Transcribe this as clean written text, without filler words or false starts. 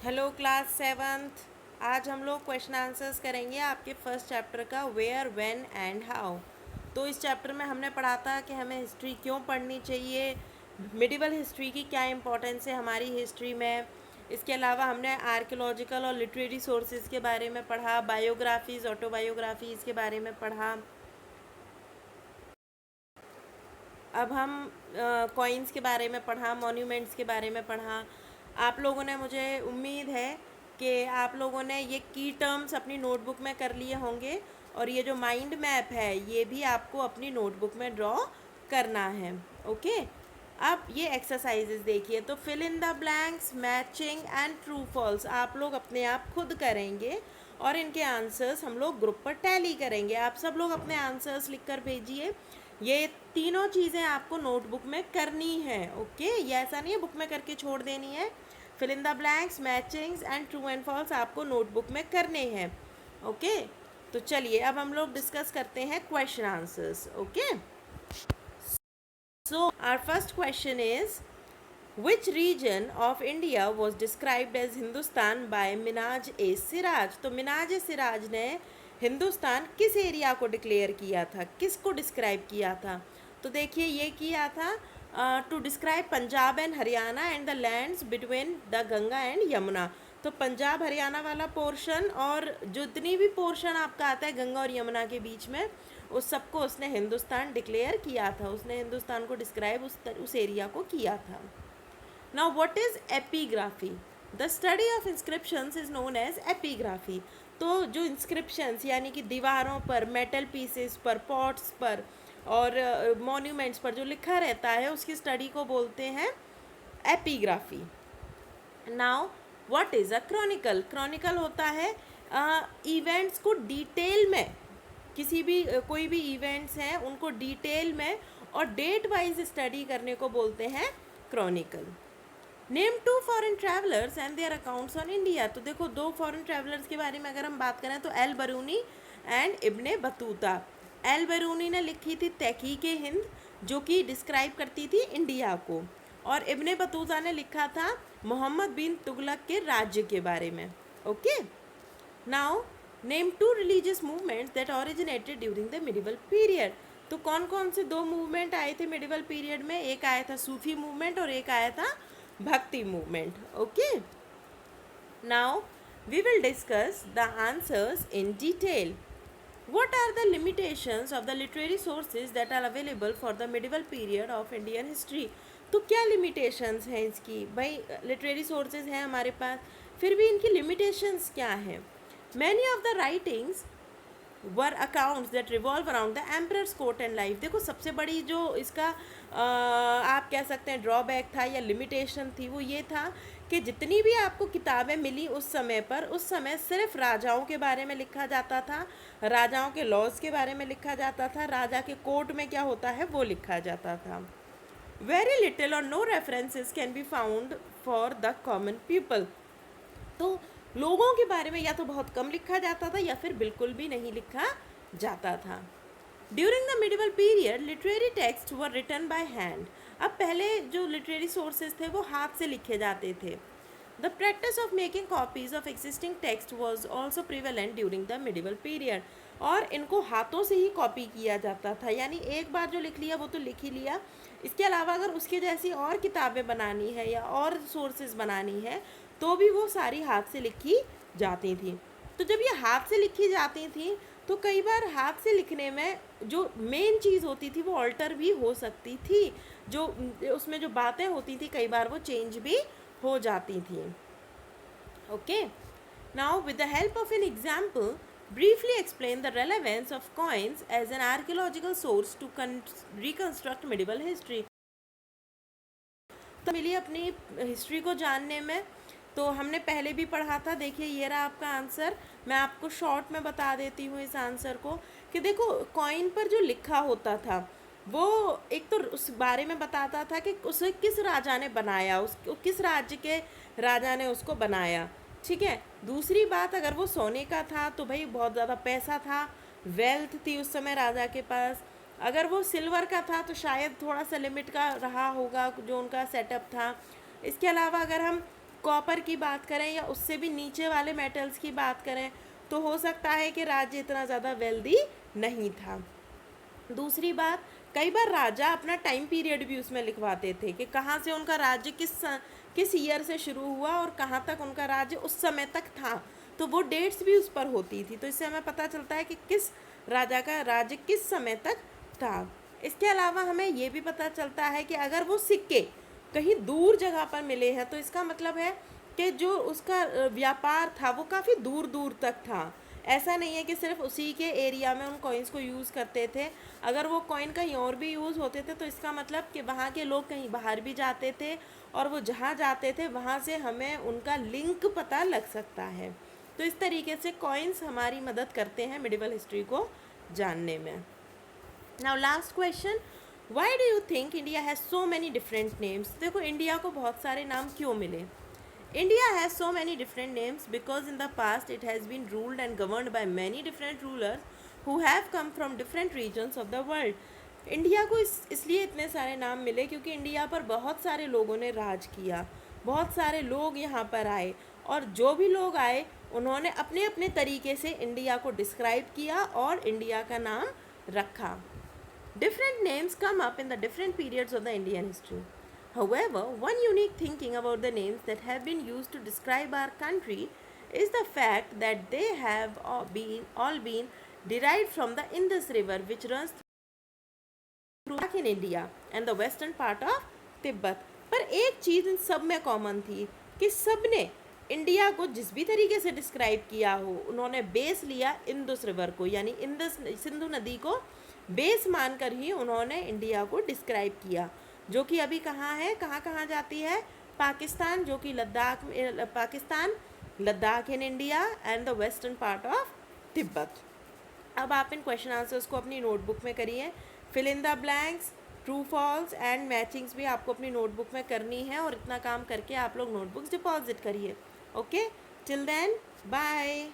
Hello class seventh. आज हम लोग क्वेश्चन आंसर्स करेंगे आपके फर्स्ट चैप्टर का वेयर व्हेन एंड हाउ। तो इस चैप्टर में हमने पढ़ा था कि हमें हिस्ट्री क्यों पढ़नी चाहिए, मिडिवल हिस्ट्री की क्या इंपॉर्टेंस है हमारी हिस्ट्री में। इसके अलावा हमने आर्कियोलॉजिकल और लिटरेरी सोर्सेज के बारे में पढ़ा, बायोग्राफीज़ ऑटोबायोग्राफीज़ के बारे में पढ़ा। अब हम कॉइन्स के बारे में पढ़ा, मॉन्यूमेंट्स के बारे में पढ़ा। आप लोगों ने, मुझे उम्मीद है कि आप लोगों ने ये की टर्म्स अपनी नोटबुक में कर लिए होंगे और ये जो माइंड मैप है ये भी आपको अपनी नोटबुक में ड्रॉ करना है। ओके, अब ये एक्सरसाइजेज देखिए। तो fill in the blanks, matching and true false आप लोग अपने आप खुद करेंगे और इनके आंसर्स हम लोग ग्रुप पर टैली करेंगे। आप सब लोग अपने आंसर्स लिख कर भेजिए। ये तीनों चीज़ें आपको नोटबुक में करनी है। ओके, ये ऐसा नहीं है बुक में करके छोड़ देनी है। Fill in the blanks, matchings and true and false आपको नोटबुक में करने हैं। ओके, तो चलिए अब हम लोग डिस्कस करते हैं question answers. Okay, so our first question is Which region of India was described as Hindustan by Minhaj e Siraj. तो मिनाज ए सिराज ने हिंदुस्तान किस एरिया को डिक्लेयर किया था, किसको डिस्क्राइब किया था? तो देखिए ये किया था to describe Punjab and Haryana and the lands between the Ganga and Yamuna. तो पंजाब हरियाणा वाला पोर्शन और जितनी भी पोर्शन आपका आता है गंगा और यमुना के बीच में, उस सबको उसने हिंदुस्तान डिक्लेयर किया था। उसने हिंदुस्तान को डिस्क्राइब उस एरिया को किया था। Now, what is epigraphy? The study of inscriptions is known as epigraphy. तो जो inscriptions यानी कि दीवारों पर, मेटल पीसेस पर, पॉट्स पर और मॉन्यूमेंट्स पर जो लिखा रहता है उसकी स्टडी को बोलते हैं epigraphy. Now what is a chronicle? Chronicle होता है इवेंट्स को डिटेल में, किसी भी कोई भी इवेंट्स हैं उनको डिटेल में और डेट वाइज स्टडी करने को बोलते हैं chronicle. Name two foreign travellers and their accounts on India. तो देखो दो फॉरेन ट्रैवलर्स के बारे में अगर हम बात करें तो Al Biruni and Ibn Battuta. Al Biruni ने लिखी थी तहकीक हिंद जो कि डिस्क्राइब करती थी इंडिया को, और इब्ने बतूता ने लिखा था मोहम्मद बिन तुगलक के राज्य के बारे में। Okay, now name two religious movements that originated during the medieval period. तो कौन कौन से दो मूवमेंट आए थे मिडिवल पीरियड में? एक आया था सूफी मूवमेंट और एक आया था Bhakti movement. Okay, now we will discuss the answers in detail. What are the limitations of the literary sources that are available for the medieval period of Indian history? तो क्या limitations हैं इसकी? भाई literary sources हैं हमारे पास, फिर भी इनकी limitations क्या हैं? Many of the writings were accounts that revolve around the emperors court and life. देखो सबसे बड़ी जो इसका आप कह सकते हैं ड्रॉबैक था या लिमिटेशन थी वो ये था कि जितनी भी आपको किताबें मिली उस समय पर, उस समय सिर्फ राजाओं के बारे में लिखा जाता था, राजाओं के लॉज के बारे में लिखा जाता था, राजा के कोर्ट में क्या होता है वो लिखा जाता था। वेरी लिटिल और no references can be found for the common people. तो लोगों के बारे में या तो बहुत कम लिखा जाता था या फिर बिल्कुल भी नहीं लिखा जाता था। During the medieval period literary text were written by hand. अब पहले जो लिटरेरी सोर्सेज थे वो हाथ से लिखे जाते थे। The practice of making copies of existing text was also prevalent during the medieval period. और इनको हाथों से ही कॉपी किया जाता था, यानी एक बार जो लिख लिया वो तो लिख ही लिया। इसके अलावा अगर उसके जैसी और किताबें बनानी है या और सोर्सेज बनानी है तो भी वो सारी हाथ से लिखी जाती थी। तो जब ये हाथ से लिखी जाती थी तो कई बार हाथ से लिखने में जो मेन चीज़ होती थी वो ऑल्टर भी हो सकती थी, जो उसमें जो बातें होती थी कई बार वो चेंज भी हो जाती थी। Okay, now with the help of an example briefly explain the relevance of coins as an archaeological source to reconstruct medieval history। तो मिली अपनी हिस्ट्री को जानने में, तो हमने पहले भी पढ़ा था। देखिए ये रहा आपका आंसर, मैं आपको शॉर्ट में बता देती हूँ इस आंसर को कि देखो कॉइन पर जो लिखा होता था वो एक तो उस बारे में बताता था कि उसे किस राजा ने बनाया, किस राज्य के राजा ने उसको बनाया। ठीक है, दूसरी बात अगर वो सोने का था तो भाई बहुत ज़्यादा पैसा था, वेल्थ थी उस समय राजा के पास। अगर वो सिल्वर का था तो शायद थोड़ा सा लिमिट का रहा होगा जो उनका सेटअप था। इसके अलावा अगर हम कॉपर की बात करें या उससे भी नीचे वाले मेटल्स की बात करें तो हो सकता है कि राज्य इतना ज़्यादा वेल्दी नहीं था। दूसरी बात, कई बार राजा अपना टाइम पीरियड भी उसमें लिखवाते थे कि कहाँ से उनका राज्य किस ईयर से शुरू हुआ और कहाँ तक उनका राज्य उस समय तक था, तो वो डेट्स भी उस पर होती थी, तो इससे हमें पता चलता है कि किस राजा का राज्य किस समय तक था। इसके अलावा हमें ये भी पता चलता है कि अगर वो सिक्के कहीं दूर जगह पर मिले हैं तो इसका मतलब है कि जो उसका व्यापार था वो काफ़ी दूर दूर तक था। ऐसा नहीं है कि सिर्फ उसी के एरिया में उन कॉइन्स को यूज़ करते थे। अगर वो कॉइन कहीं और भी यूज़ होते थे तो इसका मतलब कि वहाँ के लोग कहीं बाहर भी जाते थे और वो जहाँ जाते थे वहाँ से हमें उनका लिंक पता लग सकता है। तो इस तरीके से कॉइन्स हमारी मदद करते हैं मिडिवल हिस्ट्री को जानने में। Now last question, why do you think India has so many different names? देखो इंडिया को बहुत सारे नाम क्यों मिले? India has so many different names because in the past it has been ruled and governed by many different rulers who have come from different regions of the world. India को इसलिए इतने सारे नाम मिले क्योंकि इंडिया पर बहुत सारे लोगों ने राज किया, बहुत सारे लोग यहाँ पर आए और जो भी लोग आए उन्होंने अपने अपने तरीके से इंडिया को डिस्क्राइब किया और इंडिया का नाम रखा। Different names come up in the different periods of the Indian history. However, one unique thinking about the names that have been used to describe our country is the fact that they have all been derived from the Indus River, which runs through in India and the western part of Tibet. पर एक चीज़ इन सब में common थी कि सब ने India को जिस भी तरीके से डिस्क्राइब किया हो उन्होंने बेस लिया इंदुस रिवर को, यानी इंदस सिंधु नदी को बेस मानकर ही उन्होंने इंडिया को डिस्क्राइब किया, जो कि अभी कहाँ है, कहाँ कहाँ जाती है? पाकिस्तान, जो कि Ladakh in India and the western part of Tibet. अब आप इन क्वेश्चन आंसर्स को अपनी नोटबुक में करिए, fill in the blanks, true false and matchings भी आपको अपनी नोटबुक में करनी है और इतना काम करके आप लोग नोटबुक्स डिपॉजिट करिए। Okay, till then bye.